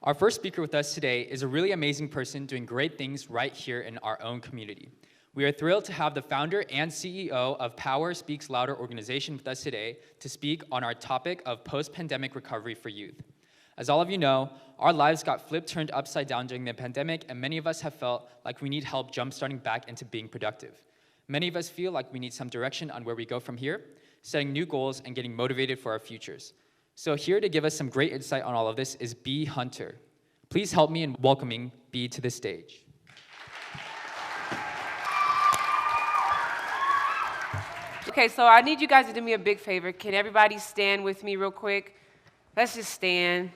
Our first speaker with us today is a really amazing person doing great things right here in our own community. We are thrilled to have the founder and CEO of Power Speaks Louder organization with us today to speak on our topic of post-pandemic recovery for youth. As all of you know, our lives got turned upside down during the pandemic, and many of us have felt like we need help jumpstarting back into being productive. Many of us feel like we need some direction on where we go from here, setting new goals and getting motivated for our futures. So here to give us some great insight on all of this is B. Hunter. Please help me in welcoming B to the stage. Okay, so I need you guys to do me a big favor. Can everybody stand with me real quick? Let's just stand.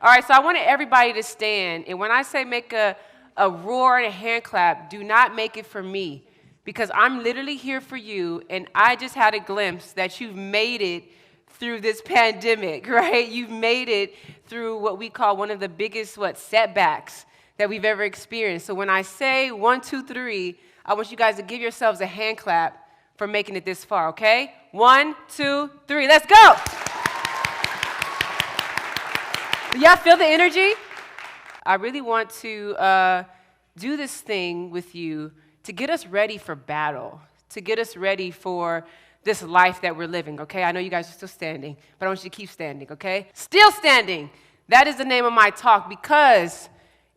All right, so I wanted everybody to stand. And when I say make a roar and a hand clap, do not make it for me, because I'm literally here for you, and I just had a glimpse that you've made it through this pandemic, right? You've made it through what we call one of the biggest, setbacks that we've ever experienced. So when I say 1, 2, 3, I want you guys to give yourselves a hand clap for making it this far, okay? 1, 2, 3, let's go! Y'all feel the energy? I really want to do this thing with you to get us ready for battle, to get us ready for this life that we're living, okay? I know you guys are still standing, but I want you to keep standing, okay? Still standing. That is the name of my talk, because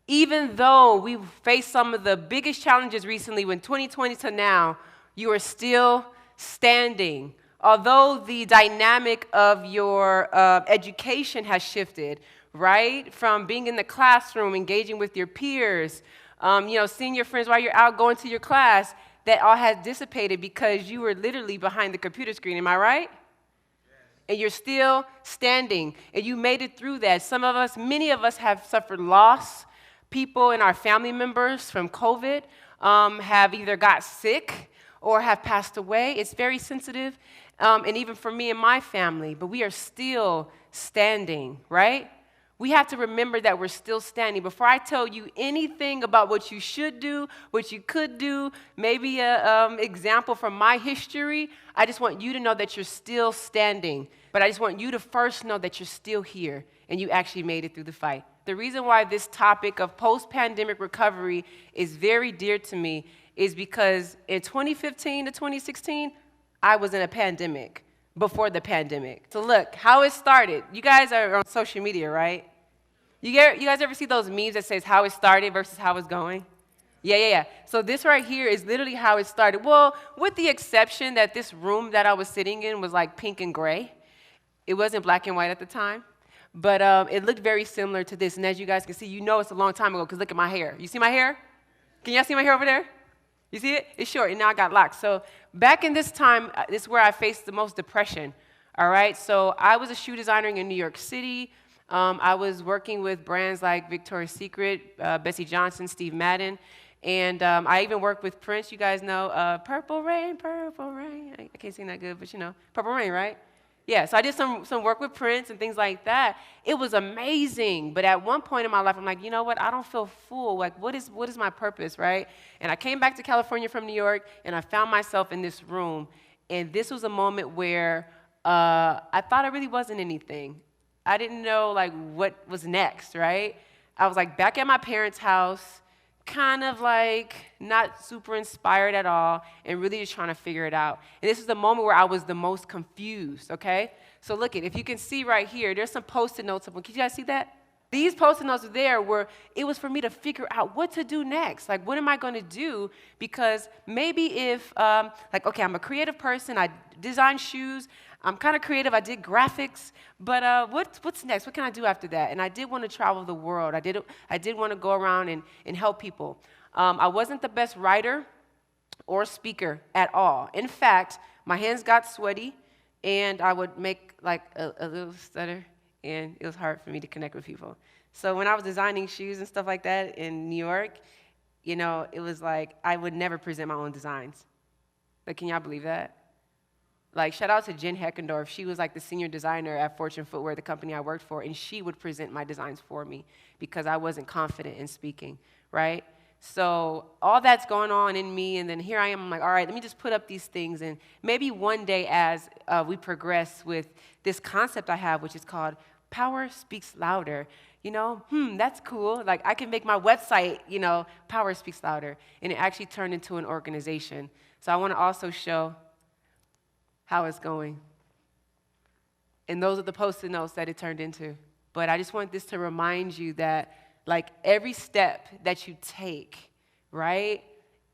even though we've faced some of the biggest challenges recently, when 2020 to now, you are still standing. Although the dynamic of your education has shifted, right? From being in the classroom, engaging with your peers, seeing your friends while you're out going to your class, that all has dissipated because you were literally behind the computer screen. Am I right? Yes. And you're still standing, and you made it through that. Many of us have suffered loss. People in our family members from COVID have either got sick or have passed away. It's very sensitive, and even for me and my family, but we are still standing, right? We have to remember that we're still standing. Before I tell you anything about what you should do, what you could do, maybe an example from my history, I just want you to know that you're still standing. But I just want you to first know that you're still here and you actually made it through the fight. The reason why this topic of post-pandemic recovery is very dear to me is because in 2015 to 2016, I was in a pandemic before the pandemic. So look, how it started. You guys are on social media, right? You guys ever see those memes that says how it started versus how it's going? Yeah. So this right here is literally how it started. Well, with the exception that this room that I was sitting in was like pink and gray. It wasn't black and white at the time, but it looked very similar to this. And as you guys can see, you know it's a long time ago because look at my hair. You see my hair? Can y'all see my hair over there? You see it? It's short, and now I got locks. So back in this time, this is where I faced the most depression, all right? So I was a shoe designer in New York City. I was working with brands like Victoria's Secret, Bessie Johnson, Steve Madden, and I even worked with Prince. You guys know Purple Rain, Purple Rain. I can't sing that good, but you know, Purple Rain, right? Yeah, so I did some work with Prince and things like that. It was amazing, but at one point in my life, I'm like, you know what? I don't feel full. Like, what is my purpose, right? And I came back to California from New York, and I found myself in this room, and this was a moment where I thought I really wasn't anything. I didn't know, like, what was next, right? I was, like, back at my parents' house, kind of, like, not super inspired at all, and really just trying to figure it out. And this is the moment where I was the most confused, okay? So look, if you can see right here, there's some Post-it notes up. Can you guys see that? These Post-it notes there it was for me to figure out what to do next. Like, what am I going to do? Because maybe if, okay, I'm a creative person. I design shoes. I'm kind of creative. I did graphics. But what's next? What can I do after that? And I did want to travel the world. I did want to go around and help people. I wasn't the best writer or speaker at all. In fact, my hands got sweaty, and I would make, like, a little stutter. And it was hard for me to connect with people. So when I was designing shoes and stuff like that in New York, you know, it was like I would never present my own designs. Like, can y'all believe that? Like, shout out to Jen Heckendorf. She was like the senior designer at Fortune Footwear, the company I worked for, and she would present my designs for me because I wasn't confident in speaking, right? So all that's going on in me, and then here I am, I'm like, all right, let me just put up these things, and maybe one day as we progress with this concept I have, which is called Power Speaks Louder. That's cool. Like, I can make my website, Power Speaks Louder. And it actually turned into an organization. So I want to also show how it's going. And those are the Post-it notes that it turned into. But I just want this to remind you that, like, every step that you take, right,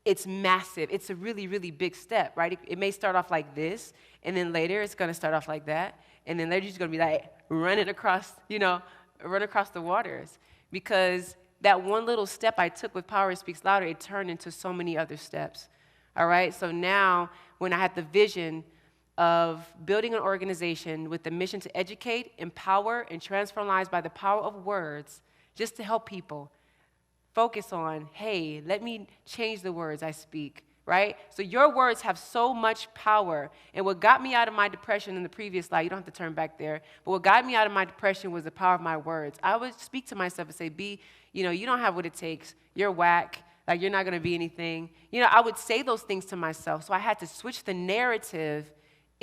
it's massive. It's a really, really big step, right? It may start off like this, and then later it's going to start off like that, and then later you're just going to be like running across, run across the waters. Because that one little step I took with Power Speaks Louder, it turned into so many other steps, all right? So now when I had the vision of building an organization with the mission to educate, empower, and transform lives by the power of words, just to help people focus on, hey, let me change the words I speak, right? So your words have so much power. And what got me out of my depression in the previous slide, you don't have to turn back there, but what got me out of my depression was the power of my words. I would speak to myself and say, B, you don't have what it takes. You're whack. Like, you're not going to be anything. I would say those things to myself. So I had to switch the narrative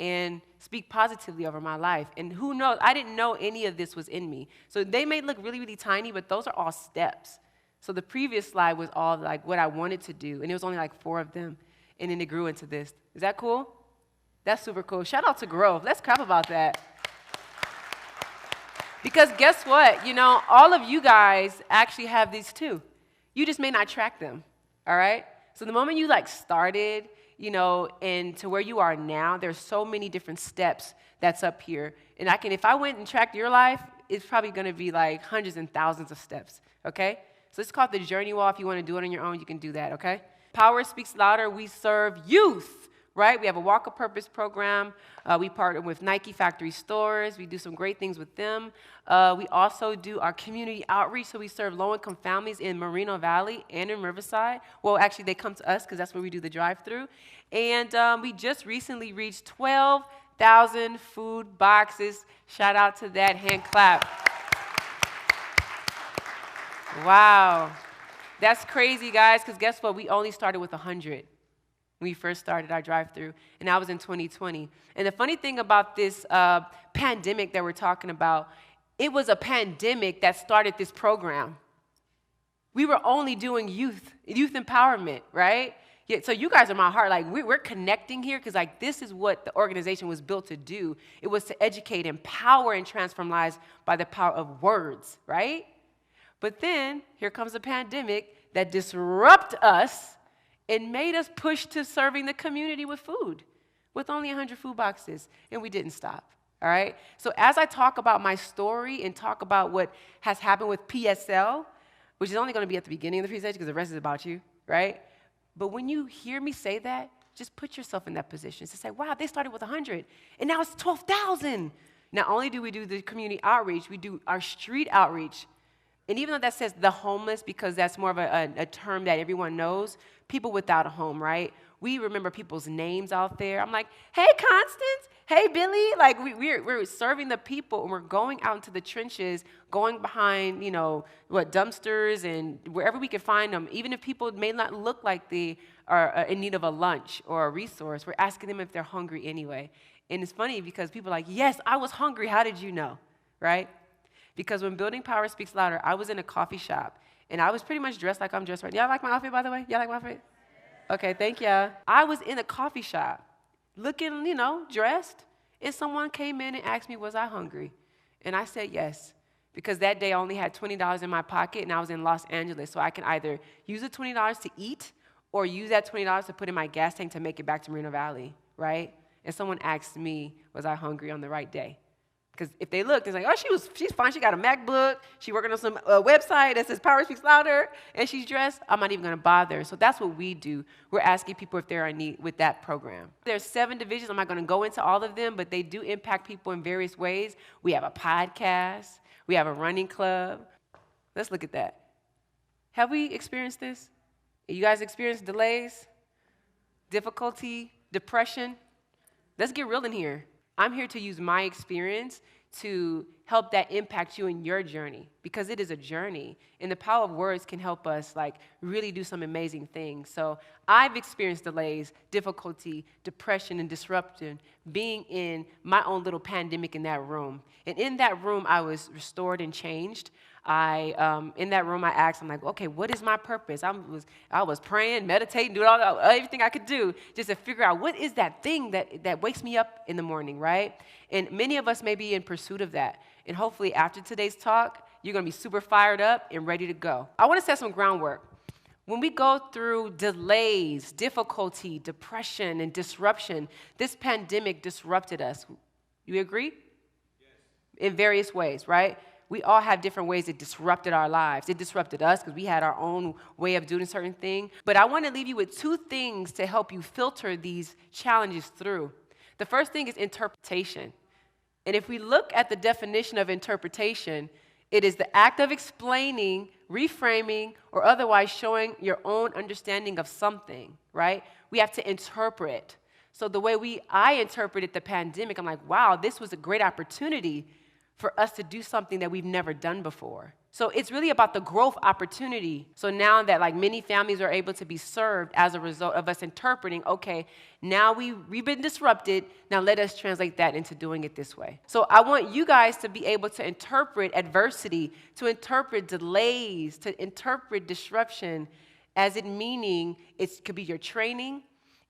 and speak positively over my life. And who knows, I didn't know any of this was in me. So they may look really, really tiny, but those are all steps. So the previous slide was all like what I wanted to do, and it was only like 4 of them, and then it grew into this. Is that cool? That's super cool. Shout out to Growth. Let's clap about that. Because guess what? All of you guys actually have these too. You just may not track them, all right? So the moment you started, and to where you are now, there's so many different steps that's up here. And if I went and tracked your life, it's probably going to be like hundreds and thousands of steps, okay? So it's called the Journey Wall. If you want to do it on your own, you can do that, okay? Power Speaks Louder. We serve youth, right? We have a Walk of Purpose program. We partner with Nike Factory Stores. We do some great things with them. We also do our community outreach. So we serve low-income families in Moreno Valley and in Riverside. Well, actually, they come to us because that's where we do the drive-through. And we just recently reached 12,000 food boxes. Shout out to that. Hand clap. Wow. That's crazy, guys, because guess what? We only started with 100 when we first started our drive-through, and that was in 2020. And the funny thing about this pandemic that we're talking about, it was a pandemic that started this program. We were only doing youth empowerment, right? Yeah, so you guys are my heart. Like, we're connecting here because, this is what the organization was built to do. It was to educate, empower, and transform lives by the power of words, right? But then here comes a pandemic that disrupted us and made us push to serving the community with food, with only 100 food boxes, and we didn't stop, all right? So as I talk about my story and talk about what has happened with PSL, which is only going to be at the beginning of the presentation because the rest is about you, right? But when you hear me say that, just put yourself in that position to say, wow, they started with 100, and now it's 12,000. Not only do we do the community outreach, we do our street outreach. And even though that says the homeless, because that's more of a term that everyone knows, people without a home, right? We remember people's names out there. I'm like, hey, Constance, hey, Billy. Like, we're serving the people, and we're going out into the trenches, going behind, dumpsters and wherever we can find them. Even if people may not look like they are in need of a lunch or a resource, we're asking them if they're hungry anyway. And it's funny because people are like, yes, I was hungry. How did you know, right? Because when building Power Speaks Louder, I was in a coffee shop, and I was pretty much dressed like I'm dressed right now. Y'all like my outfit, by the way? Y'all like my outfit? Okay, thank y'all. I was in a coffee shop, looking, dressed, and someone came in and asked me, was I hungry? And I said yes, because that day I only had $20 in my pocket, and I was in Los Angeles, so I can either use the $20 to eat or use that $20 to put in my gas tank to make it back to Moreno Valley, right? And someone asked me, was I hungry on the right day? Because if they look, it's like, oh, she's fine. She got a MacBook. She's working on some website that says Power Speaks Louder, and she's dressed. I'm not even going to bother. So that's what we do. We're asking people if they're in need with that program. There's 7 divisions. I'm not going to go into all of them, but they do impact people in various ways. We have a podcast. We have a running club. Let's look at that. Have we experienced this? You guys experienced delays, difficulty, depression? Let's get real in here. I'm here to use my experience to help that impact you in your journey, because it is a journey, and the power of words can help us like really do some amazing things. So I've experienced delays, difficulty, depression, and disruption being in my own little pandemic in that room. And in that room, I was restored and changed. In that room, I asked, I'm like, okay, what is my purpose? I was praying, meditating, doing everything I could do just to figure out what is that thing that wakes me up in the morning, right? And many of us may be in pursuit of that. And hopefully after today's talk, you're going to be super fired up and ready to go. I want to set some groundwork. When we go through delays, difficulty, depression, and disruption, this pandemic disrupted us. You agree? Yes. In various ways, right? We all have different ways it disrupted our lives. It disrupted us because we had our own way of doing certain things. But I want to leave you with two things to help you filter these challenges through. The first thing is interpretation. And if we look at the definition of interpretation, it is the act of explaining, reframing, or otherwise showing your own understanding of something, right? We have to interpret. So the way I interpreted the pandemic, I'm like, wow, this was a great opportunity for us to do something that we've never done before. So it's really about the growth opportunity. So now that like many families are able to be served as a result of us interpreting, okay, now we've been disrupted, now let us translate that into doing it this way. So I want you guys to be able to interpret adversity, to interpret delays, to interpret disruption as it meaning it could be your training,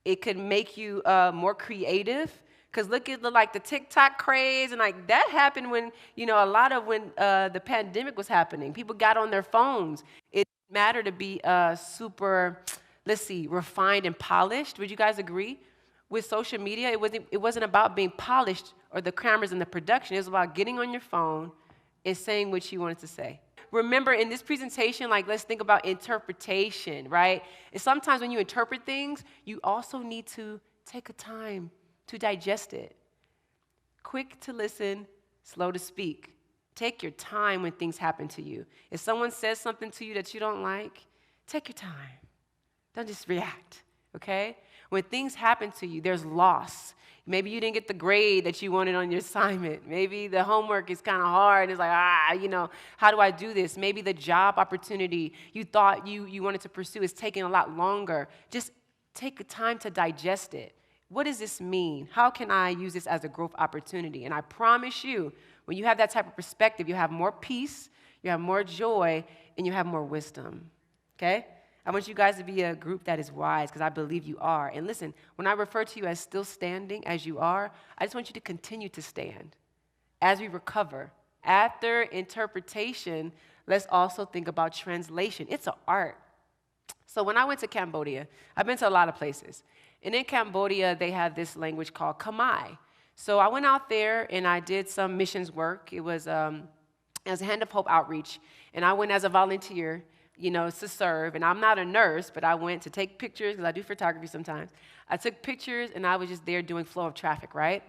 it could make you more creative. Because look at the TikTok craze, and like that happened when, a lot of when the pandemic was happening. People got on their phones. It mattered to be super, refined and polished. Would you guys agree? With social media, it wasn't about being polished or the cameras and the production. It was about getting on your phone and saying what you wanted to say. Remember, in this presentation, let's think about interpretation, right? And sometimes when you interpret things, you also need to take a time to digest it. Quick to listen, slow to speak. Take your time when things happen to you. If someone says something to you that you don't like, take your time. Don't just react, okay? When things happen to you, there's loss. Maybe you didn't get the grade that you wanted on your assignment. Maybe the homework is kind of hard. It's like, how do I do this? Maybe the job opportunity you thought you wanted to pursue is taking a lot longer. Just take the time to digest it. What does this mean? How can I use this as a growth opportunity? And I promise you, when you have that type of perspective, you have more peace, you have more joy, and you have more wisdom, okay? I want you guys to be a group that is wise, because I believe you are. And listen, when I refer to you as still standing as you are, I just want you to continue to stand as we recover. After interpretation, let's also think about translation. It's an art. So when I went to Cambodia, I've been to a lot of places. And in Cambodia, they have this language called Khmer. So I went out there and I did some missions work. It was a Hand of Hope outreach. And I went as a volunteer, to serve. And I'm not a nurse, but I went to take pictures, because I do photography sometimes. I took pictures, and I was just there doing flow of traffic, right?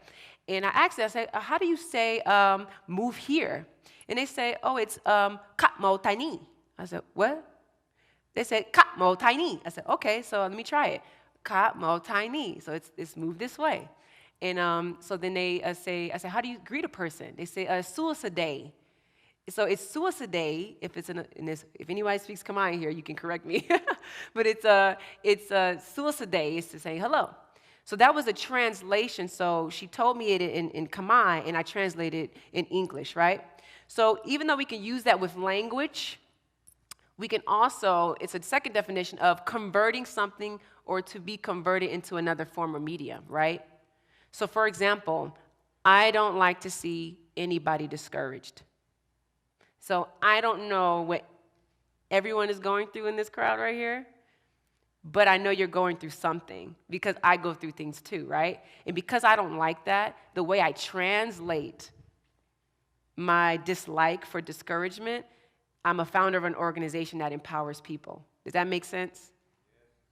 And I asked them, I said, how do you say move here? And they say, oh, it's Kap Mo Tai Ni. I said, what? They said, Kap Mo Tai Ni. I said, okay, so let me try it. Kap Mo Tai Ni. So it's move this way. And so then they say, I said, how do you greet a person? They say, suicide. So it's suicide. If it's if anybody speaks Khmer here, you can correct me. But it's suicide is to say hello. So that was a translation. So she told me it in Khmer, and I translated in English, right? So even though we can use that with language, we can also, it's a second definition of converting something or to be converted into another form of medium, right? So for example, I don't like to see anybody discouraged. So I don't know what everyone is going through in this crowd right here, but I know you're going through something, because I go through things too, right? And because I don't like that, the way I translate my dislike for discouragement, I'm a founder of an organization that empowers people. Does that make sense?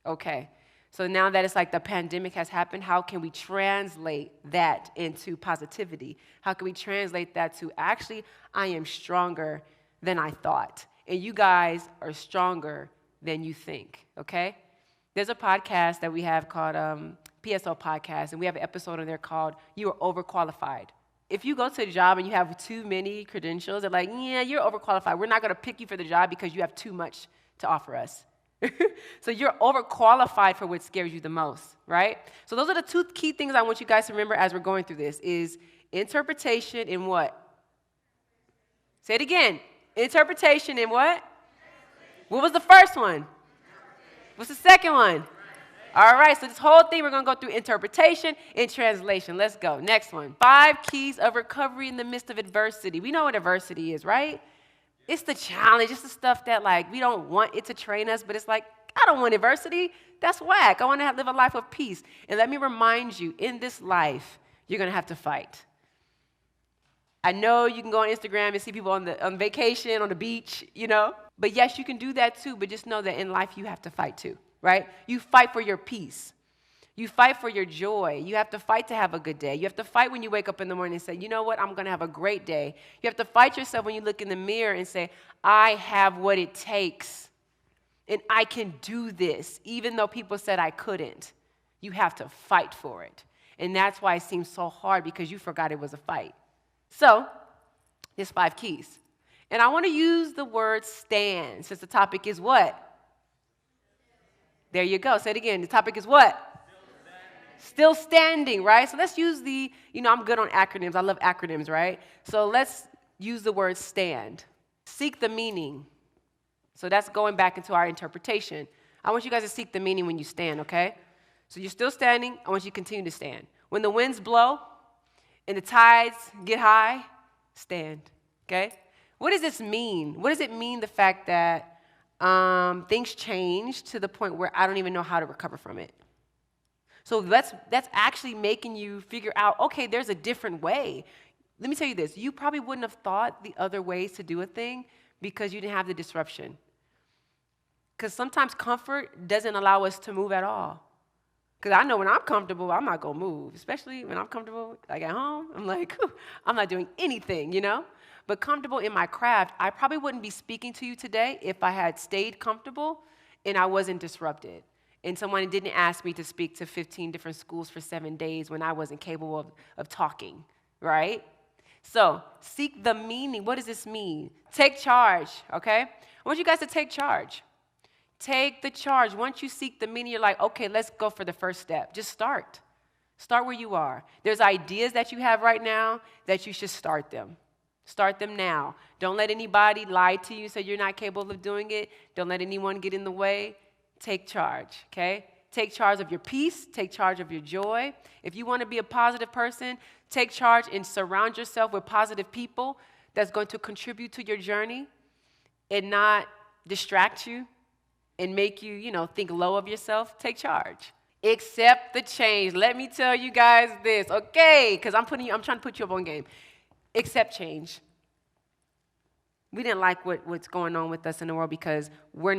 Okay. So now that it's like the pandemic has happened, how can we translate that into positivity? How can we translate that to actually, I am stronger than I thought, and you guys are stronger than you think, okay? There's a podcast that we have called PSO Podcast, and we have an episode on there called You Are Overqualified. if you go to a job and you have too many credentials, they're like, yeah, you're overqualified. We're not going to pick you for the job because you have too much to offer us. So you're overqualified for what scares you the most, right? So those are the two key things I want you guys to remember as we're going through this is interpretation and what? Say it again. Interpretation and what? What was the first one? What's the second one? All right, so this whole thing, we're going to go through interpretation and translation. Let's go. Next one. 5 keys of recovery in the midst of adversity. We know what adversity is, right? It's the challenge. It's the stuff that, like, we don't want it to train us, but it's like, I don't want adversity. That's whack. I want to live a life of peace. And let me remind you, in this life, you're going to have to fight. I know you can go on Instagram and see people on vacation, on the beach, you know. But yes, you can do that too, but just know that in life you have to fight too. Right? You fight for your peace. You fight for your joy. You have to fight to have a good day. You have to fight when you wake up in the morning and say, you know what, I'm going to have a great day. You have to fight yourself when you look in the mirror and say, I have what it takes, and I can do this, even though people said I couldn't. You have to fight for it. And that's why it seems so hard, because you forgot it was a fight. So, there's 5 keys. And I want to use the word stand, since the topic is what? There you go. Say it again. The topic is what? Still standing, right? So let's use I'm good on acronyms. I love acronyms, right? So let's use the word stand. Seek the meaning. So that's going back into our interpretation. I want you guys to seek the meaning when you stand, okay? So you're still standing. I want you to continue to stand. When the winds blow and the tides get high, stand, okay? What does this mean? What does it mean, the fact that things change to the point where I don't even know how to recover from it? So that's actually making you figure out, okay, there's a different way. Let me tell you this. You probably wouldn't have thought the other ways to do a thing because you didn't have the disruption. Because sometimes comfort doesn't allow us to move at all. Because I know when I'm comfortable, I'm not going to move. Especially when I'm comfortable, like at home, I'm like, I'm not doing anything, you know? But comfortable in my craft, I probably wouldn't be speaking to you today if I had stayed comfortable and I wasn't disrupted. And someone didn't ask me to speak to 15 different schools for 7 days when I wasn't capable of talking, right? So, seek the meaning. What does this mean? Take charge, okay? I want you guys to take charge. Take the charge. Once you seek the meaning, you're like, okay, let's go for the first step. Just start. Start where you are. There's ideas that you have right now that you should start them. Start them now. Don't let anybody lie to you so you're not capable of doing it. Don't let anyone get in the way. Take charge, okay? Take charge of your peace. Take charge of your joy. If you want to be a positive person, take charge and surround yourself with positive people that's going to contribute to your journey and not distract you and make you, think low of yourself. Take charge. Accept the change. Let me tell you guys this, okay? Because I'm trying to put you up on game. Accept change. We didn't like what's going on with us in the world because we're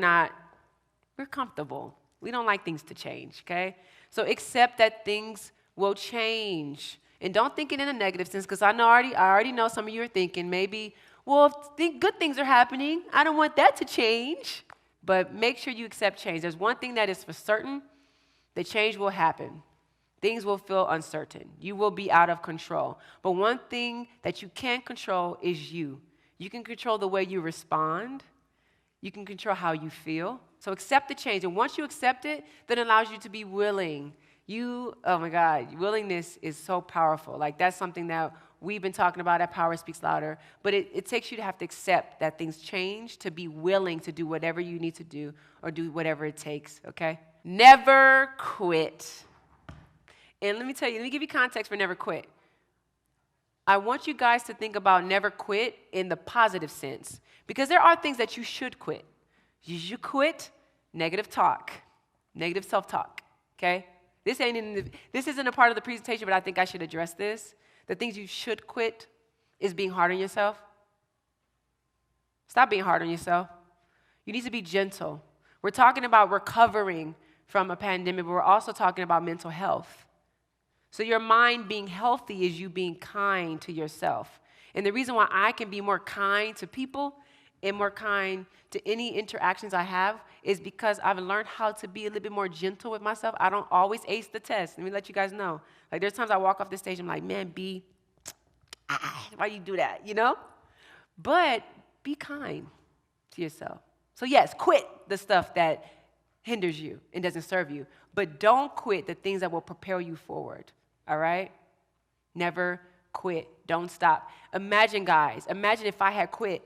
comfortable. We don't like things to change, okay? So accept that things will change. And don't think it in a negative sense, because I already know some of you are thinking maybe, well, if good things are happening, I don't want that to change. But make sure you accept change. There's one thing that is for certain, the change will happen. Things will feel uncertain. You will be out of control. But one thing that you can't control is you. You can control the way you respond. You can control how you feel. So accept the change. And once you accept it, that allows you to be willing. Oh my God, willingness is so powerful. Like, that's something that we've been talking about at Power Speaks Louder. But it takes you to have to accept that things change, to be willing to do whatever you need to do or do whatever it takes, okay? Never quit. And let me give you context for never quit. I want you guys to think about never quit in the positive sense, because there are things that you should quit. You should quit negative talk, negative self-talk, okay? This isn't a part of the presentation, but I think I should address this. The things you should quit is being hard on yourself. Stop being hard on yourself. You need to be gentle. We're talking about recovering from a pandemic, but we're also talking about mental health. So your mind being healthy is you being kind to yourself. And the reason why I can be more kind to people and more kind to any interactions I have is because I've learned how to be a little bit more gentle with myself. I don't always ace the test. Let me let you guys know. Like, there's times I walk off the stage, I'm like, man, B, why you do that, you know? But be kind to yourself. So yes, quit the stuff that hinders you and doesn't serve you, but don't quit the things that will propel you forward, all right? Never quit. Don't stop. Imagine, guys, imagine if I had quit.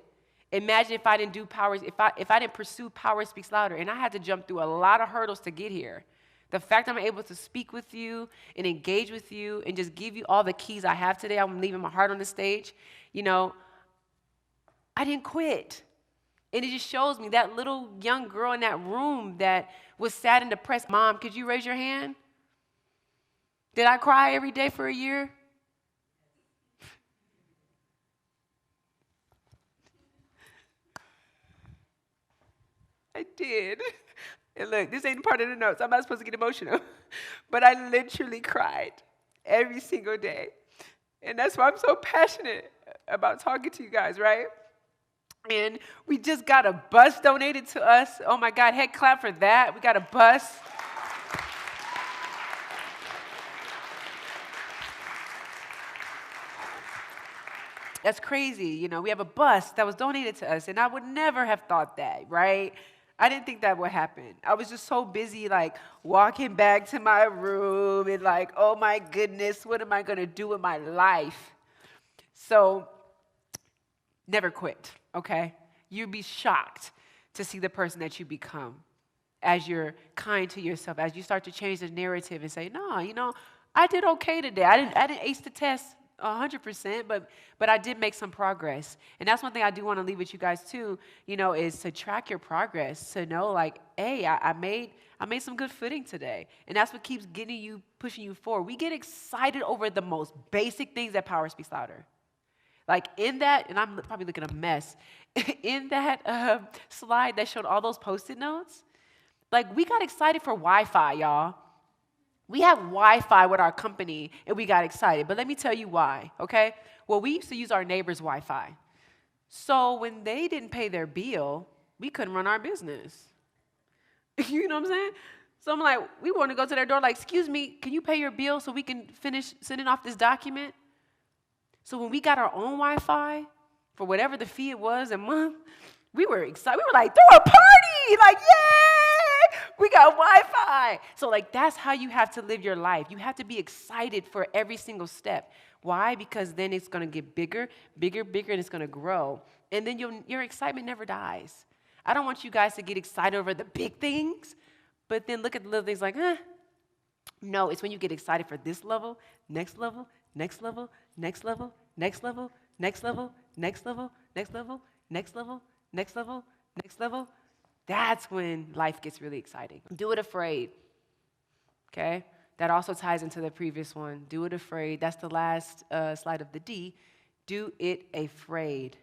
Imagine if I didn't do Power, if I didn't pursue Power Speaks Louder, and I had to jump through a lot of hurdles to get here. The fact I'm able to speak with you and engage with you and just give you all the keys I have today, I'm leaving my heart on the stage, you know, I didn't quit. And it just shows me that little young girl in that room that was sad and depressed. Mom, could you raise your hand? Did I cry every day for a year? I did. And look, this ain't part of the notes. I'm not supposed to get emotional. But I literally cried every single day. And that's why I'm so passionate about talking to you guys, right? And we just got a bus donated to us. Oh my God, head clap for that. We got a bus. That's crazy. You know, we have a bus that was donated to us, and I would never have thought that, right? I didn't think that would happen. I was just so busy, like, walking back to my room and like, oh my goodness, what am I going to do with my life? So, never quit, okay? You'd be shocked to see the person that you become as you're kind to yourself, as you start to change the narrative and say, no, you know, I did okay today. I didn't ace the test 100%, but I did make some progress. And that's one thing I do want to leave with you guys too, you know, is to track your progress, to know like, hey, I made some good footing today. And that's what keeps getting you, pushing you forward. We get excited over the most basic things that Power Speaks Louder. Like in that, and I'm probably looking a mess, in that slide that showed all those Post-it notes, like we got excited for Wi-Fi, y'all. We have Wi-Fi with our company, and we got excited. But let me tell you why, okay? Well, we used to use our neighbor's Wi-Fi. So when they didn't pay their bill, we couldn't run our business. You know what I'm saying? So I'm like, we want to go to their door like, excuse me, can you pay your bill so we can finish sending off this document? So when we got our own Wi-Fi, for whatever the fee it was a month, we were excited. We were like, throw a party! Like, yay! We got Wi-Fi. So like, that's how you have to live your life. You have to be excited for every single step. Why? Because then it's going to get bigger, bigger, bigger, and it's going to grow. And then your excitement never dies. I don't want you guys to get excited over the big things, but then look at the little things like, No, it's when you get excited for this level, next level, next level, next level, next level, next level, next level, next level, next level, next level, next level. That's when life gets really exciting. Do it afraid, okay? That also ties into the previous one. Do it afraid. That's the last slide of the D. Do it afraid.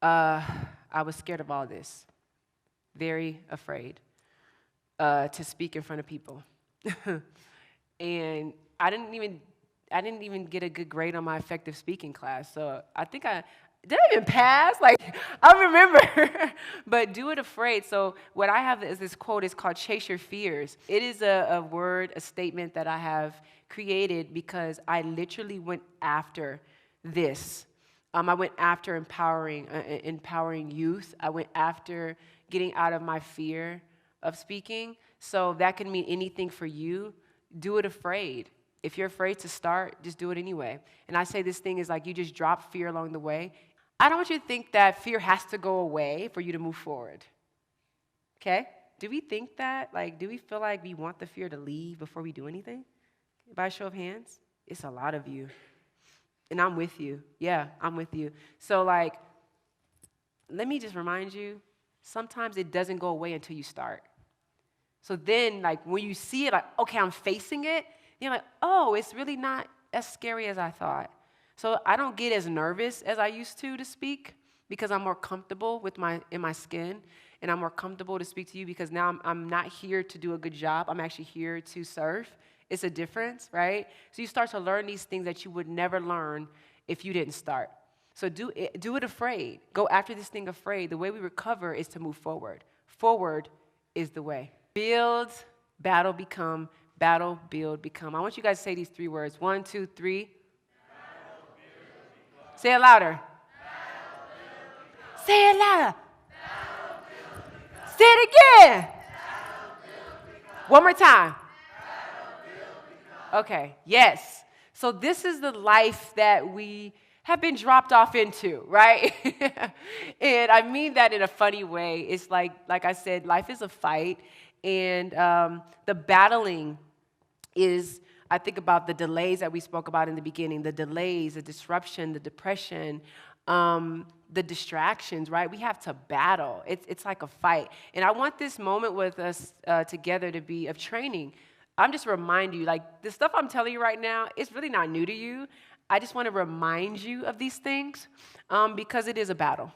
I was scared of all this. Very afraid to speak in front of people. And I didn't even get a good grade on my effective speaking class. So I think did I even pass? Like, I remember. But do it afraid. So what I have is this quote. It's called Chase Your Fears. It is a word, a statement that I have created because I literally went after this. I went after empowering youth. I went after getting out of my fear of speaking. So that can mean anything for you. Do it afraid. If you're afraid to start, just do it anyway. And I say this thing is like you just drop fear along the way. I don't want you to think that fear has to go away for you to move forward. Okay? Do we think that? Like, do we feel like we want the fear to leave before we do anything? By a show of hands? It's a lot of you. And I'm with you. Yeah, I'm with you. So, like, let me just remind you, sometimes it doesn't go away until you start. So then, like, when you see it, like, okay, I'm facing it, you're like, oh, it's really not as scary as I thought. So I don't get as nervous as I used to speak because I'm more comfortable in my skin, and I'm more comfortable to speak to you because now I'm not here to do a good job. I'm actually here to serve. It's a difference, right? So you start to learn these things that you would never learn if you didn't start. So do it afraid. Go after this thing afraid. The way we recover is to move forward. Forward is the way. Build, battle, become. Battle, build, become. I want you guys to say these 3 words. 1, 2, 3. Say it louder. Say it louder. Say it again. One more time. Okay, yes. So this is the life that we have been dropped off into, right? And I mean that in a funny way. It's like I said, life is a fight, and the battling is, I think about the delays that we spoke about in the beginning, the delays, the disruption, the depression, the distractions, right? We have to battle. It's like a fight. And I want this moment with us together to be of training. I'm just remind you, like, the stuff I'm telling you right now, it's really not new to you. I just want to remind you of these things because it is a battle.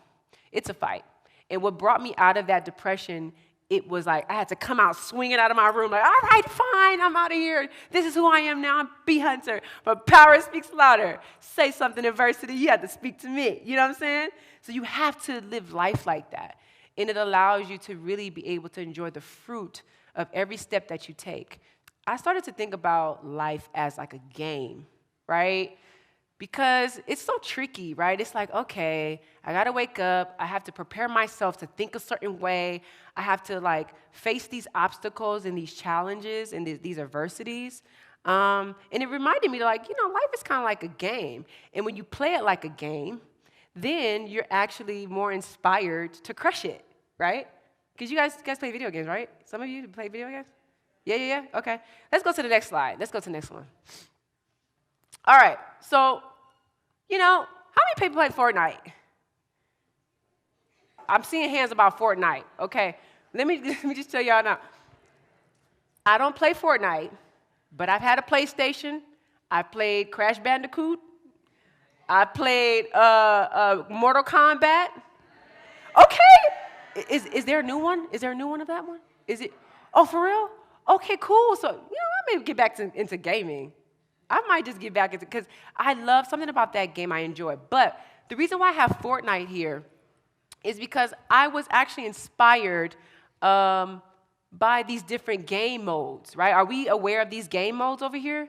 It's a fight. And what brought me out of that depression, it was like I had to come out swinging out of my room like, all right, fine, I'm out of here. This is who I am now. I'm B. Hunter. But power speaks louder. Say something in adversity, you have to speak to me. You know what I'm saying? So you have to live life like that. And it allows you to really be able to enjoy the fruit of every step that you take. I started to think about life as like a game, right? Because it's so tricky, right? It's like, okay, I got to wake up. I have to prepare myself to think a certain way. I have to, like, face these obstacles and these challenges and these adversities. And it reminded me, like, life is kind of like a game. And when you play it like a game, then you're actually more inspired to crush it, right? Because you guys play video games, right? Some of you play video games? Yeah. Okay. Let's go to the next slide. Let's go to the next one. All right. So, how many people play Fortnite? I'm seeing hands about Fortnite. Okay. Let me just tell y'all now. I don't play Fortnite, but I've had a PlayStation. I played Crash Bandicoot. I played Mortal Kombat. Okay. Is there a new one? Is there a new one of that one? Is it? Oh, for real? Okay, cool. So, I may get back into gaming. I might just get back into, because I love something about that game I enjoy. But the reason why I have Fortnite here is because I was actually inspired by these different game modes, right? Are we aware of these game modes over here?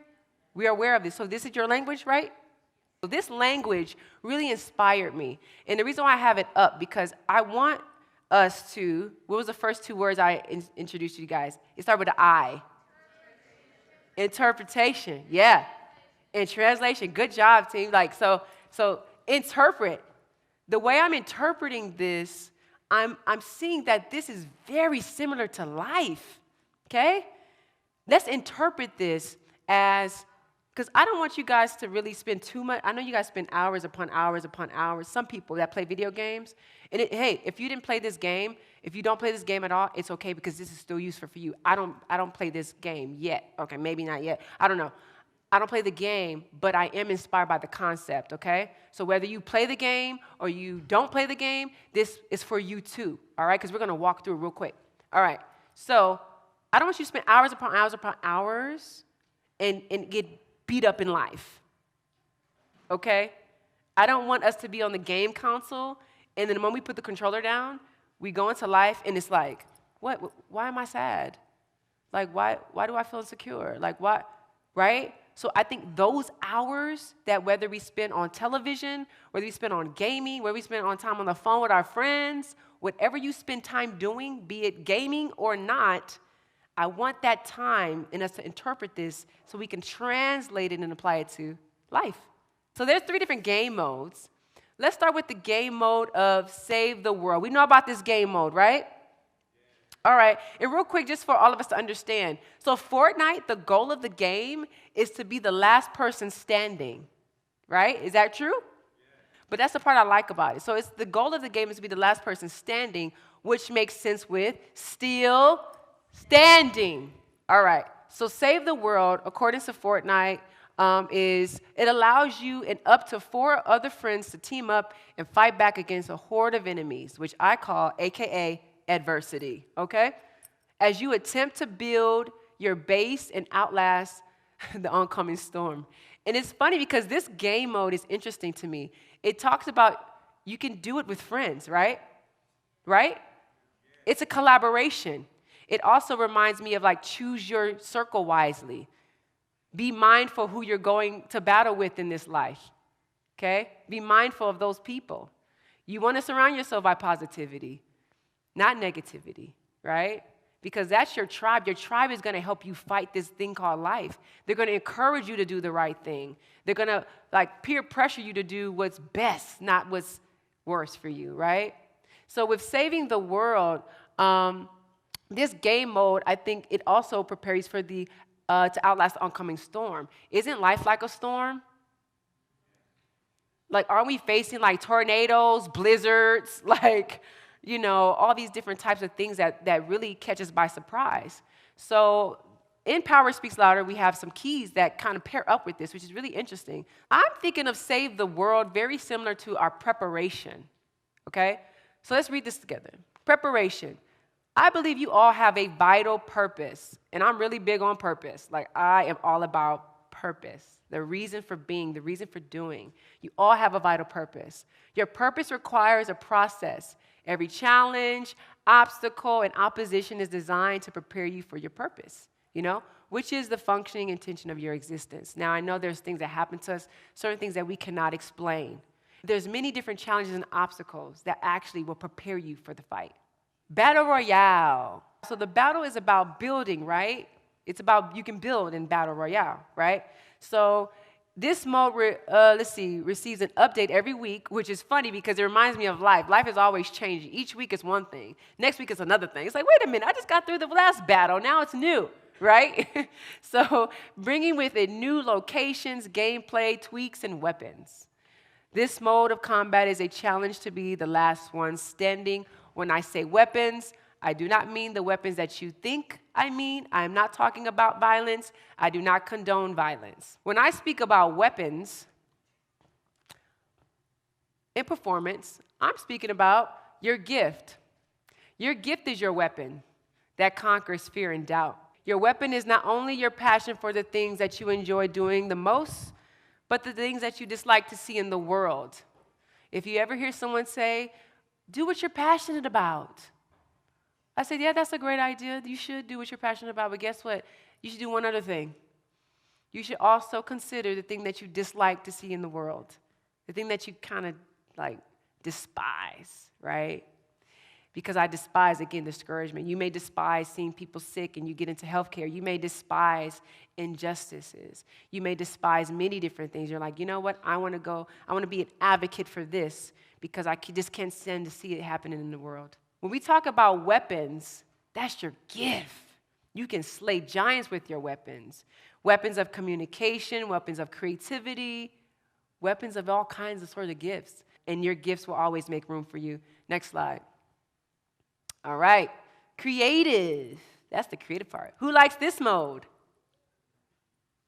We are aware of this. So this is your language, right? So this language really inspired me. And the reason why I have it up, because I want us to, what was the first two words I introduced you guys? It started with an I. Interpretation, yeah. And translation, good job, team. So interpret. The way I'm interpreting this, I'm seeing that this is very similar to life, okay? Let's interpret this as, because I don't want you guys to really spend too much. I know you guys spend hours upon hours upon hours. Some people that play video games, and hey, if you didn't play this game, if you don't play this game at all, it's okay because this is still useful for you. I don't play this game yet. Okay, maybe not yet. I don't know. I don't play the game, but I am inspired by the concept, okay? So whether you play the game or you don't play the game, this is for you too, all right? Because we're going to walk through it real quick. All right, so I don't want you to spend hours upon hours upon hours and get beat up in life, okay? I don't want us to be on the game console, and then when we put the controller down, we go into life, and it's like, what? Why am I sad? Like, why do I feel insecure? Like, why, right? So I think those hours that whether we spend on television, whether we spend on gaming, whether we spend on time on the phone with our friends, whatever you spend time doing, be it gaming or not, I want that time in us to interpret this so we can translate it and apply it to life. So there's 3 different game modes. Let's start with the game mode of Save the World. We know about this game mode, right? All right, and real quick, just for all of us to understand. So Fortnite, the goal of the game is to be the last person standing, right? Is that true? Yeah. But that's the part I like about it. So it's the goal of the game is to be the last person standing, which makes sense with still standing. All right, so Save the World, according to Fortnite, is it allows you and up to 4 other friends to team up and fight back against a horde of enemies, which I call AKA adversity, okay? As you attempt to build your base and outlast the oncoming storm. And it's funny because this game mode is interesting to me. It talks about you can do it with friends, right? Right? It's a collaboration. It also reminds me of like choose your circle wisely. Be mindful who you're going to battle with in this life. okay? Be mindful of those people. You want to surround yourself by positivity, not negativity, right? Because that's your tribe. Your tribe is going to help you fight this thing called life. They're going to encourage you to do the right thing. They're going to peer pressure you to do what's best, not what's worse for you, right? So with saving the world, this game mode, I think it also prepares for to outlast the oncoming storm. Isn't life like a storm? Aren't we facing tornadoes, blizzards, all these different types of things that really catch us by surprise? So in Power Speaks Louder, we have some keys that kind of pair up with this, which is really interesting. I'm thinking of Save the World very similar to our preparation, okay? So let's read this together. Preparation. I believe you all have a vital purpose, and I'm really big on purpose. I am all about purpose. The reason for being, the reason for doing. You all have a vital purpose. Your purpose requires a process. Every challenge, obstacle, and opposition is designed to prepare you for your purpose, which is the functioning intention of your existence. Now, I know there's things that happen to us, certain things that we cannot explain. There's many different challenges and obstacles that actually will prepare you for the fight. Battle Royale. So the battle is about building, right? It's about you can build in Battle Royale, right? So this mode, receives an update every week, which is funny because it reminds me of life. Life is always changing. Each week is one thing. Next week is another thing. It's like, wait a minute, I just got through the last battle. Now it's new, right? So bringing with it new locations, gameplay, tweaks, and weapons. This mode of combat is a challenge to be the last one standing. When I say weapons, I do not mean the weapons that you think I mean. I am not talking about violence. I do not condone violence. When I speak about weapons in performance, I'm speaking about your gift. Your gift is your weapon that conquers fear and doubt. Your weapon is not only your passion for the things that you enjoy doing the most, but the things that you dislike to see in the world. If you ever hear someone say, do what you're passionate about, I said, yeah, that's a great idea. You should do what you're passionate about, but guess what? You should do one other thing. You should also consider the thing that you dislike to see in the world, the thing that you kind of despise, right? Because I despise, again, discouragement. You may despise seeing people sick and you get into healthcare. You may despise injustices. You may despise many different things. You're like, you know what? I want to be an advocate for this because I just can't stand to see it happening in the world. When we talk about weapons, that's your gift. You can slay giants with your weapons. Weapons of communication, weapons of creativity, weapons of all kinds of sort of gifts. And your gifts will always make room for you. Next slide. All right. Creative. That's the creative part. Who likes this mode?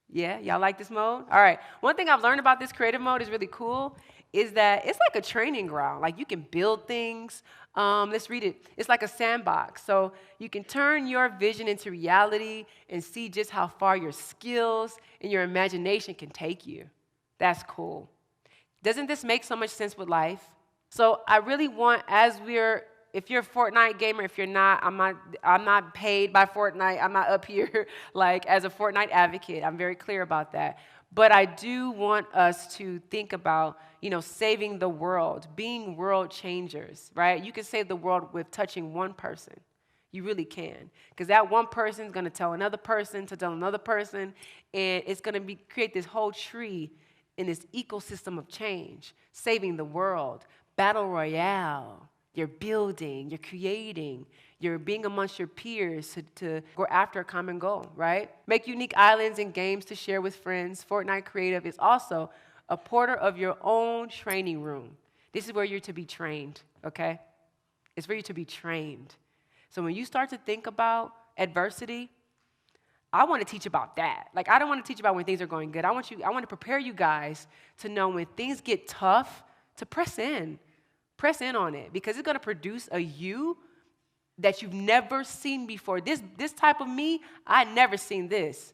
Yeah, y'all like this mode? All right. One thing I've learned about this creative mode is really cool is that it's like a training ground. You can build things. Let's read it. It's like a sandbox. So you can turn your vision into reality and see just how far your skills and your imagination can take you. That's cool. Doesn't this make so much sense with life? So I really want, if you're a Fortnite gamer, if you're not, I'm not paid by Fortnite. I'm not up here as a Fortnite advocate. I'm very clear about that. But I do want us to think about, saving the world, being world changers, right? You can save the world with touching one person. You really can. Because that one person is going to tell another person to tell another person, and it's going to create this whole tree in this ecosystem of change, saving the world, battle royale. You're building, you're creating, you're being amongst your peers to go after a common goal, right? Make unique islands and games to share with friends. Fortnite Creative is also a porter of your own training room. This is where you're to be trained, okay? It's where you're to be trained. So when you start to think about adversity, I want to teach about that. I don't want to teach about when things are going good. I want to prepare you guys to know when things get tough to press in. Press in on it because it's going to produce a you that you've never seen before. This type of me, I never seen this.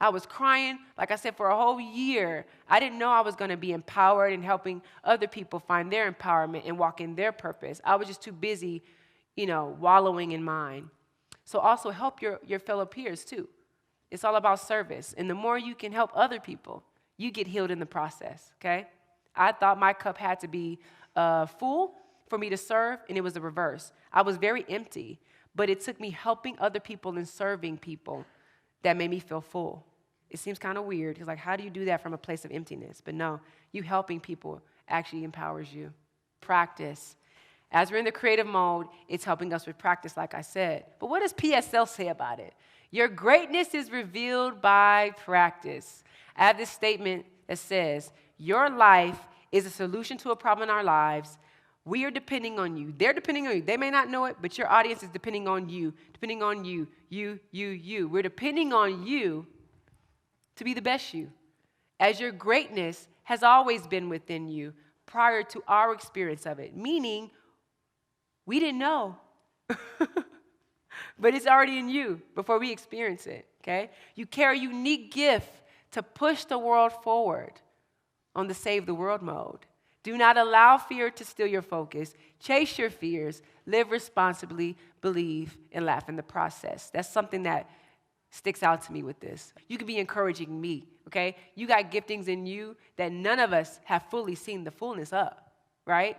I was crying, like I said, for a whole year. I didn't know I was going to be empowered and helping other people find their empowerment and walk in their purpose. I was just too busy, wallowing in mine. So also help your fellow peers too. It's all about service. And the more you can help other people, you get healed in the process, okay? I thought my cup had to be full for me to serve, and it was the reverse. I was very empty, but it took me helping other people and serving people that made me feel full. It seems kind of weird. It's like, how do you do that from a place of emptiness? But no, you helping people actually empowers you. Practice. As we're in the creative mode, it's helping us with practice, like I said. But what does PSL say about it? Your greatness is revealed by practice. I have this statement that says, your life is a solution to a problem in our lives. We are depending on you. They're depending on you. They may not know it, but your audience is depending on you. Depending on you. You. We're depending on you to be the best you. As your greatness has always been within you prior to our experience of it. Meaning, we didn't know. But it's already in you before we experience it, okay? You carry a unique gift to push the world forward on the save the world mode. Do not allow fear to steal your focus. Chase your fears. Live responsibly. Believe and laugh in the process. That's something that sticks out to me with this. You could be encouraging me, okay? You got giftings in you that none of us have fully seen the fullness of, right?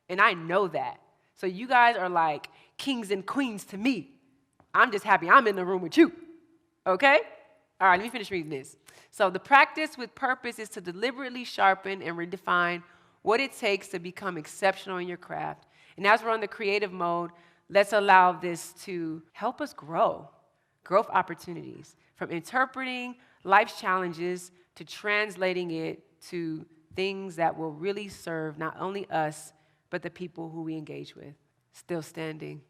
And I know that. So you guys are like kings and queens to me. I'm just happy I'm in the room with you, okay? All right, let me finish reading this. So the practice with purpose is to deliberately sharpen and redefine what it takes to become exceptional in your craft. And as we're on the creative mode, let's allow this to help us grow. Growth opportunities, from interpreting life's challenges to translating it to things that will really serve not only us, but the people who we engage with. Still standing.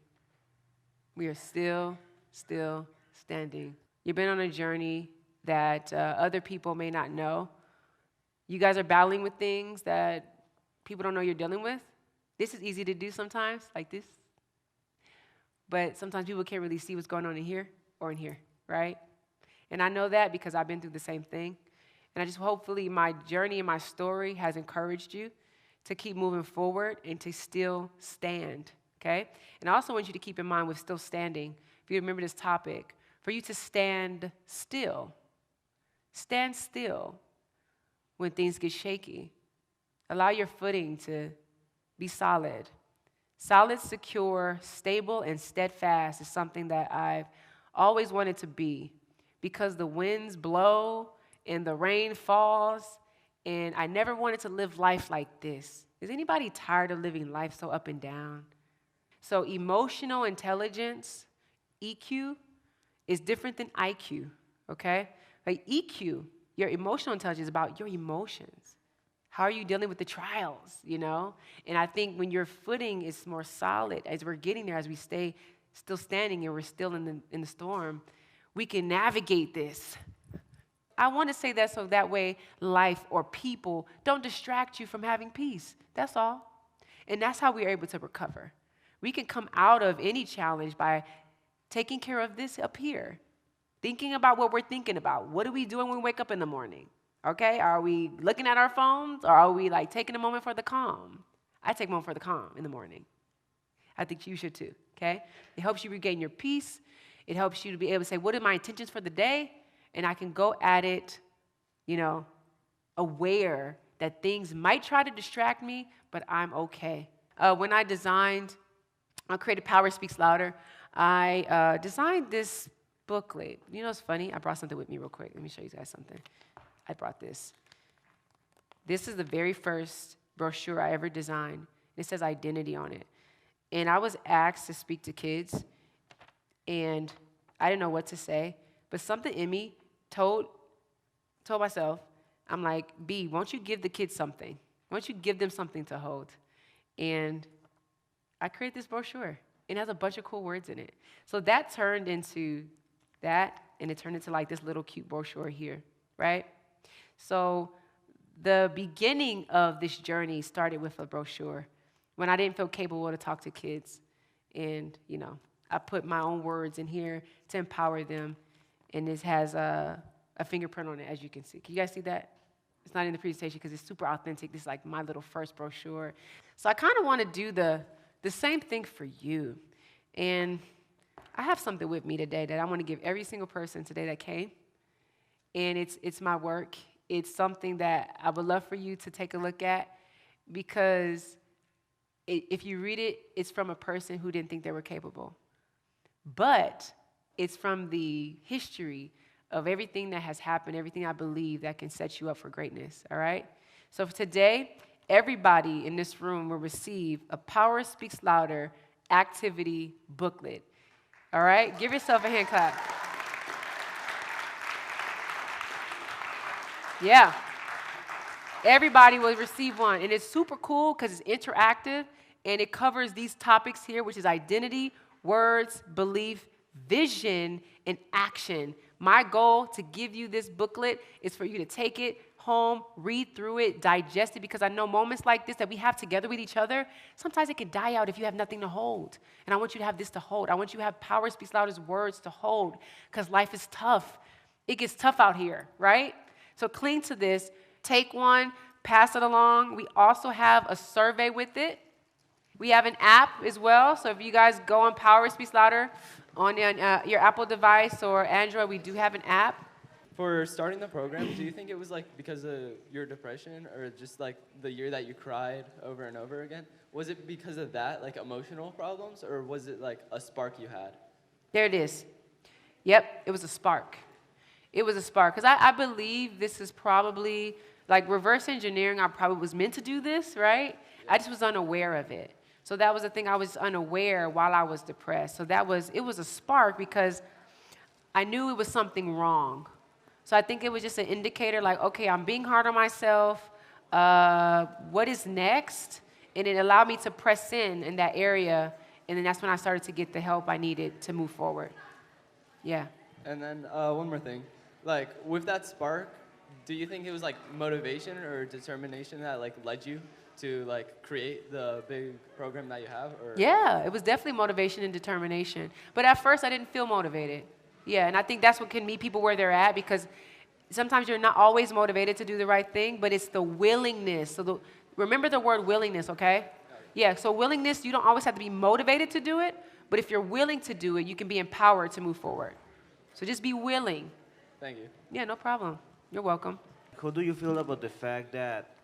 We are still standing. You've been on a journey that other people may not know. You guys are battling with things that people don't know you're dealing with. This is easy to do sometimes, like this. But sometimes people can't really see what's going on in here or in here, right? And I know that because I've been through the same thing. And I just hopefully my journey and my story has encouraged you to keep moving forward and to still stand, okay? And I also want you to keep in mind with still standing, if you remember this topic, for you to stand still. Stand still when things get shaky. Allow your footing to be solid. Solid, secure, stable, and steadfast is something that I've always wanted to be because the winds blow and the rain falls, and I never wanted to live life like this. Is anybody tired of living life so up and down? So emotional intelligence, EQ, is different than IQ, okay? Like EQ, your emotional intelligence is about your emotions. How are you dealing with the trials, you know? And I think when your footing is more solid, as we're getting there, as we stay still standing and we're still in the storm, we can navigate this. I want to say that so that way life or people don't distract you from having peace. That's all. And that's how we're able to recover. We can come out of any challenge by taking care of this up here, thinking about what we're thinking about. What are we doing when we wake up in the morning? Okay, are we looking at our phones or are we like taking a moment for the calm? I take a moment for the calm in the morning. I think you should too, okay? It helps you regain your peace. It helps you to be able to say, what are my intentions for the day? And I can go at it, you know, aware that things might try to distract me, but I'm okay. When I designed Creative Power Speaks Louder, I designed this booklet. You know what's funny? I brought something with me real quick. Let me show you guys something. I brought this. This is the very first brochure I ever designed. It says identity on it. And I was asked to speak to kids, and I didn't know what to say, but something in me told myself, I'm like, B, won't you give the kids something? Won't you give them something to hold? And I created this brochure. It has a bunch of cool words in it. So that turned into that, and it turned into like this little cute brochure here, right? So the beginning of this journey started with a brochure when I didn't feel capable to talk to kids. And, you know, I put my own words in here to empower them. And this has a fingerprint on it, as you can see. Can you guys see that? It's not in the presentation because it's super authentic. This is like my little first brochure. So I kind of want to do the same thing for you. And I have something with me today that I want to give every single person today that came. And it's my work. It's something that I would love for you to take a look at because if you read it, it's from a person who didn't think they were capable. But it's from the history of everything that has happened, everything I believe that can set you up for greatness, all right? So for today, everybody in this room will receive a Power Speaks Louder activity booklet, all right? Give yourself a hand clap. Yeah. Everybody will receive one, and it's super cool because it's interactive, and it covers these topics here, which is identity, words, belief, vision, and action. My goal to give you this booklet is for you to take it home, read through it, digest it, because I know moments like this that we have together with each other, sometimes it can die out if you have nothing to hold. And I want you to have this to hold. I want you to have Power Speaks Louder's words to hold, because life is tough. It gets tough out here, right? So cling to this. Take one, pass it along. We also have a survey with it. We have an app as well. So if you guys go on Power Speaks Louder on your Apple device or Android, we do have an app. For starting the program, do you think it was like because of your depression or just like the year that you cried over and over again? Was it because of that, like emotional problems, or was it like a spark you had? There it is. Yep, it was a spark. It was a spark. Because I believe this is probably, like reverse engineering, I probably was meant to do this, right? Yeah. I just was unaware of it. So that was the thing, I was unaware while I was depressed. So it was a spark because I knew it was something wrong. So I think it was just an indicator like, okay, I'm being hard on myself. What is next? And it allowed me to press in that area. And then that's when I started to get the help I needed to move forward. Yeah. And then one more thing. Like, with that spark, do you think it was like motivation or determination that like led you to like create the big program that you have? Or? Yeah, it was definitely motivation and determination. But at first I didn't feel motivated. Yeah, and I think that's what can meet people where they're at, because sometimes you're not always motivated to do the right thing, but it's the willingness. So remember the word willingness, okay? Yeah, so willingness, you don't always have to be motivated to do it, but if you're willing to do it, you can be empowered to move forward. So just be willing. Thank you. Yeah, no problem. You're welcome. How do you feel about the fact that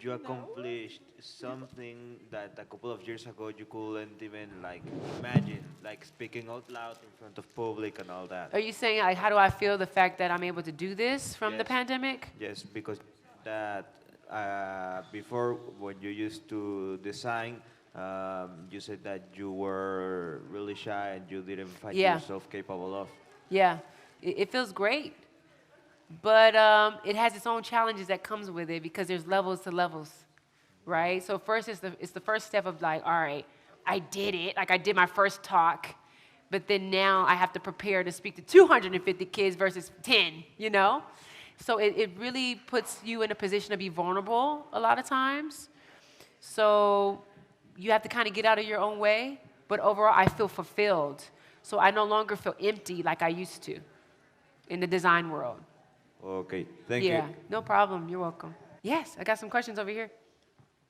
you accomplished something that a couple of years ago you couldn't even like imagine, like speaking out loud in front of public and all that? Are you saying, like, how do I feel the fact that I'm able to do this from the pandemic? Yes, because that before when you used to design, you said that you were really shy and you didn't find yourself capable of. Yeah, it feels great. But it has its own challenges that comes with it because there's levels to levels, right? So first, it's the first step of like, all right, I did it. Like I did my first talk, but then now I have to prepare to speak to 250 kids versus 10, you know? So it really puts you in a position to be vulnerable a lot of times. So you have to kind of get out of your own way. But overall, I feel fulfilled. So I no longer feel empty like I used to in the design world. Okay, thank you. Yeah, no problem. You're welcome. Yes, I got some questions over here.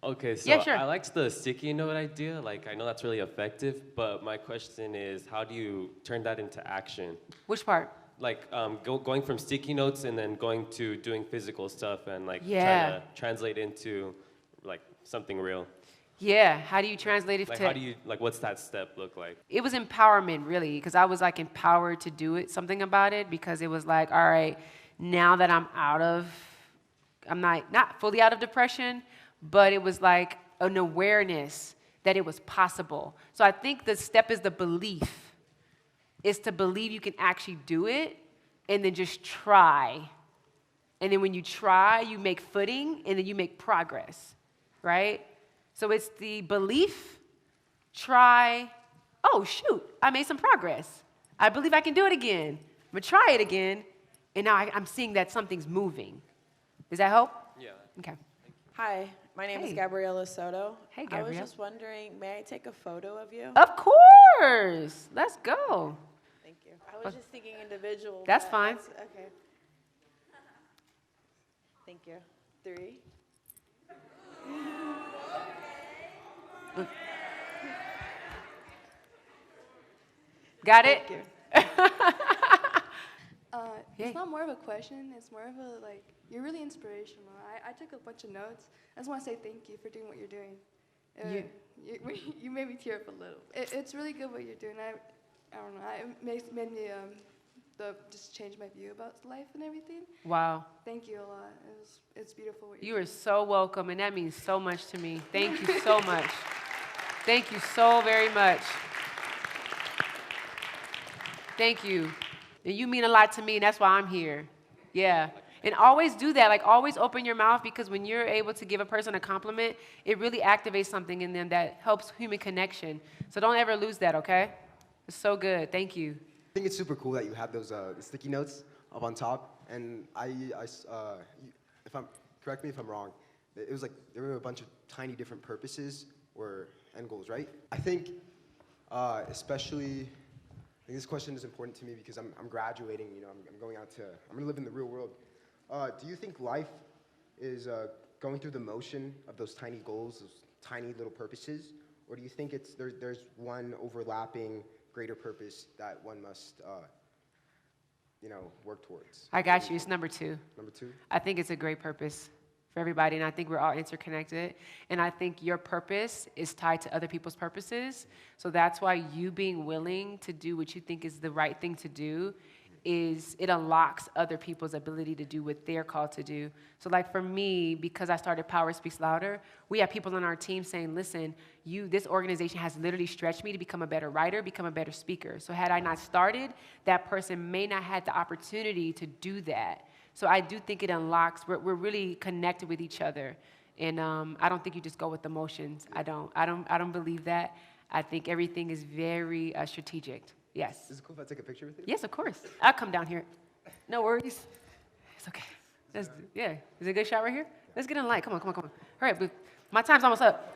Okay, so yeah, sure. I liked the sticky note idea. Like, I know that's really effective, but my question is, how do you turn that into action? Which part? Like, going from sticky notes and then going to doing physical stuff and, like, trying to translate into, like, something real. Yeah, how do you translate it like, to... how do you, like, what's that step look like? It was empowerment, really, because I was, like, empowered to do it, something about it, because it was like, all right, now that I'm not fully out of depression, but it was like an awareness that it was possible. So I think the step is the belief. It's to believe you can actually do it and then just try. And then when you try, you make footing and then you make progress, right? So it's the belief, try, oh shoot, I made some progress. I believe I can do it again. I'm gonna try it again. And now I'm seeing that something's moving. Does that help? Yeah. Okay. Hi, my name is Gabriela Soto. Hey, Gabriela. I was just wondering, may I take a photo of you? Of course. Let's go. Thank you. I was just thinking individual. That's fine. Okay. Thank you. 3. Got it? Thank you. It's not more of a question. It's more of a, like, you're really inspirational. I I took a bunch of notes. I just want to say thank you for doing what you're doing. You made me tear up a little. It's really good what you're doing. I don't know. It made me just change my view about life and everything. Wow. Thank you a lot. It's beautiful what You you're are doing. so welcome, and that means so much to me. Thank you so much. Thank you so very much. Thank you. And you mean a lot to me, and that's why I'm here. Yeah. And always do that. Like, always open your mouth, because when you're able to give a person a compliment, it really activates something in them that helps human connection. So don't ever lose that, okay? It's so good. Thank you. I think it's super cool that you have those sticky notes up on top. And correct me if I'm wrong, it was like there were a bunch of tiny different purposes or end goals, right? I think especially, I think this question is important to me because I'm graduating, you know, I'm going to live in the real world. Do you think life is going through the motion of those tiny goals, those tiny little purposes? Or do you think there's one overlapping greater purpose that one must, work towards? I got you. It's number 2. Number 2? I think it's a great purpose for everybody, and I think we're all interconnected. And I think your purpose is tied to other people's purposes. So that's why you being willing to do what you think is the right thing to do it unlocks other people's ability to do what they're called to do. So like for me, because I started Power Speaks Louder, we have people on our team saying, listen, this organization has literally stretched me to become a better writer, become a better speaker. So had I not started, that person may not have the opportunity to do that. So I do think it unlocks, we're really connected with each other. And I don't think you just go with emotions. I don't believe that. I think everything is very strategic. Yes. Is it cool if I take a picture with you? Yes, of course. I'll come down here. No worries. It's okay. Is it a good shot right here? Let's get in line. Come on. Hurry up. My time's almost up.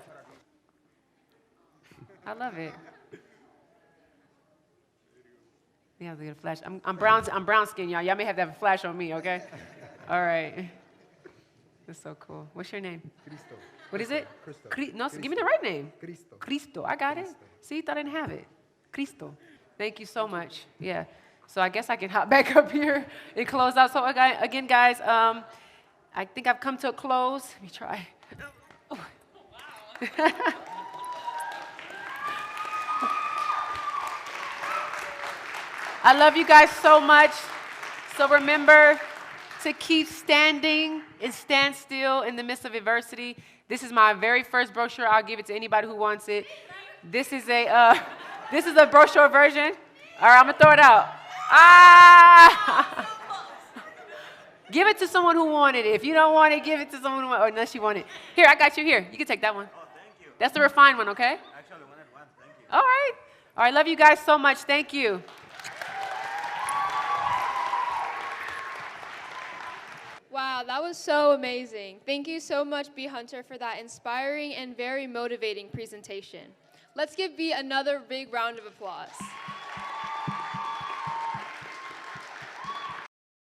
I love it. Yeah, they get a flash. I'm brown skin, y'all. Y'all may have to have a flash on me, okay? All right. That's so cool. What's your name? Cristo. What is it? Cristo. Give me the right name. Cristo. Cristo. I got it. See, thought I didn't have it. Cristo. Thank you so much. Yeah. So I guess I can hop back up here and close out. So again, guys, I think I've come to a close. Let me try. Oh. I love you guys so much. So remember to keep standing and stand still in the midst of adversity. This is my very first brochure. I'll give it to anybody who wants it. This is a brochure version. All right, I'm gonna throw it out. Give it to someone who wanted it. If you don't want it, give it to someone who wanted it, unless you want it. Here, I got you here. You can take that one. Oh, thank you. That's the refined one, okay? Actually, wanted one. Thank you. All right. All right, love you guys so much. Thank you. Wow, that was so amazing. Thank you so much, B. Hunter, for that inspiring and very motivating presentation. Let's give B another big round of applause.